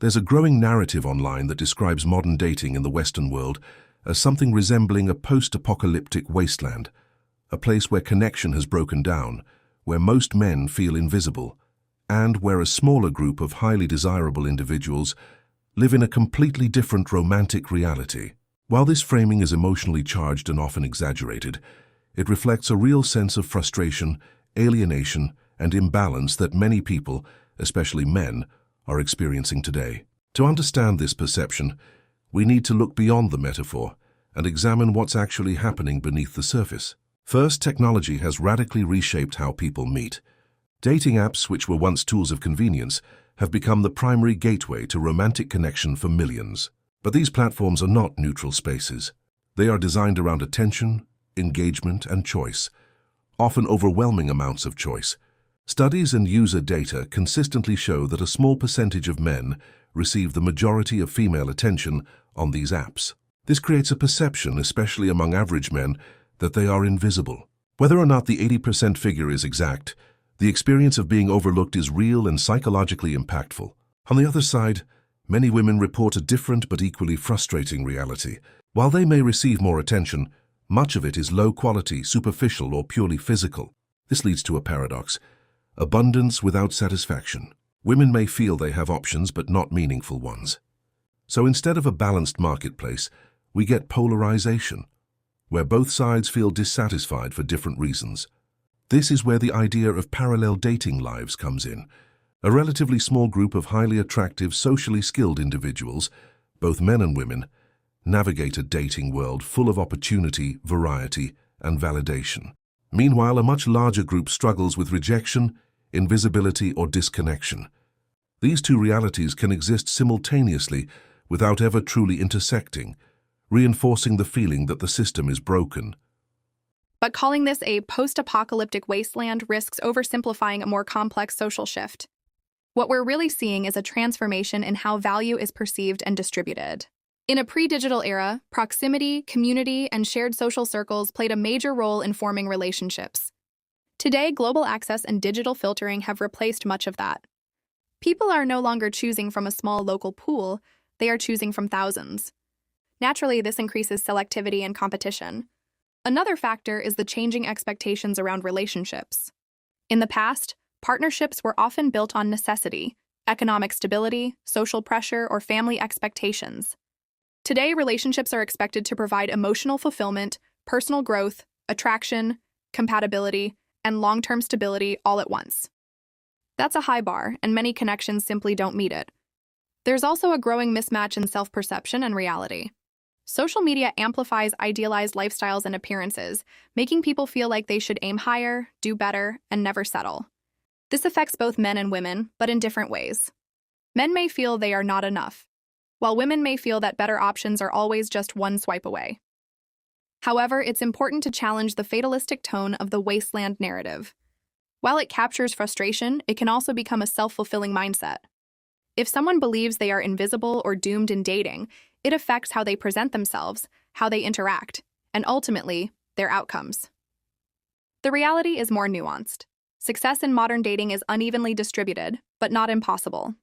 There's a growing narrative online that describes modern dating in the Western world as something resembling a post-apocalyptic wasteland, a place where connection has broken down, where most men feel invisible, and where a smaller group of highly desirable individuals live in a completely different romantic reality. While this framing is emotionally charged and often exaggerated, it reflects a real sense of frustration, alienation, and imbalance that many people, especially men, are experiencing today. To understand this perception, we need to look beyond the metaphor and examine what's actually happening beneath the surface. First, technology has radically reshaped how people meet. Dating apps, which were once tools of convenience, have become the primary gateway to romantic connection for millions. But these platforms are not neutral spaces. They are designed around attention, engagement, and choice, often overwhelming amounts of choice. Studies and user data consistently show that a small percentage of men receive the majority of female attention on these apps. This creates a perception, especially among average men, that they are invisible. Whether or not the 80% figure is exact, the experience of being overlooked is real and psychologically impactful. On the other side, many women report a different but equally frustrating reality. While they may receive more attention, much of it is low quality, superficial, or purely physical. This leads to a paradox: abundance without satisfaction. Women may feel they have options but not meaningful ones. So instead of a balanced marketplace, we get polarization, where both sides feel dissatisfied for different reasons. This is where the idea of parallel dating lives comes in. A relatively small group of highly attractive, socially skilled individuals, both men and women, navigate a dating world full of opportunity, variety, and validation. Meanwhile, a much larger group struggles with rejection, invisibility, or disconnection. These two realities can exist simultaneously without ever truly intersecting, reinforcing the feeling that the system is broken. But calling this a post-apocalyptic wasteland risks oversimplifying a more complex social shift. What we're really seeing is a transformation in how value is perceived and distributed. In a pre-digital era, proximity, community, and shared social circles played a major role in forming relationships. Today, global access and digital filtering have replaced much of that. People are no longer choosing from a small local pool, they are choosing from thousands. Naturally, this increases selectivity and competition. Another factor is the changing expectations around relationships. In the past, partnerships were often built on necessity, economic stability, social pressure, or family expectations. Today, relationships are expected to provide emotional fulfillment, personal growth, attraction, compatibility, and long-term stability all at once. That's a high bar, and many connections simply don't meet it. There's also a growing mismatch in self-perception and reality. Social media amplifies idealized lifestyles and appearances, making people feel like they should aim higher, do better, and never settle. This affects both men and women, but in different ways. Men may feel they are not enough, while women may feel that better options are always just one swipe away. However, it's important to challenge the fatalistic tone of the wasteland narrative. While it captures frustration, it can also become a self-fulfilling mindset. If someone believes they are invisible or doomed in dating, it affects how they present themselves, how they interact, and ultimately, their outcomes. The reality is more nuanced. Success in modern dating is unevenly distributed, but not impossible.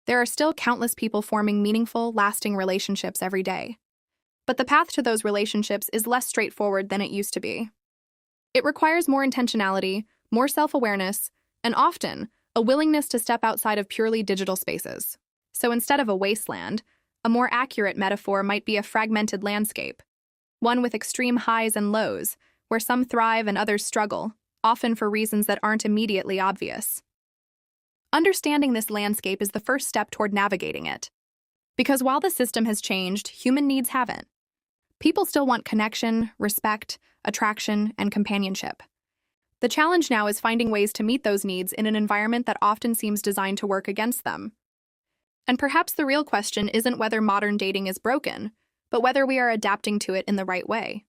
There are still countless people forming meaningful, lasting relationships every day. But the path to those relationships is less straightforward than it used to be. It requires more intentionality, more self-awareness, and often, a willingness to step outside of purely digital spaces. So instead of a wasteland, a more accurate metaphor might be a fragmented landscape, one with extreme highs and lows, where some thrive and others struggle, often for reasons that aren't immediately obvious. Understanding this landscape is the first step toward navigating it. Because while the system has changed, human needs haven't. People still want connection, respect, attraction, and companionship. The challenge now is finding ways to meet those needs in an environment that often seems designed to work against them. And perhaps the real question isn't whether modern dating is broken, but whether we are adapting to it in the right way.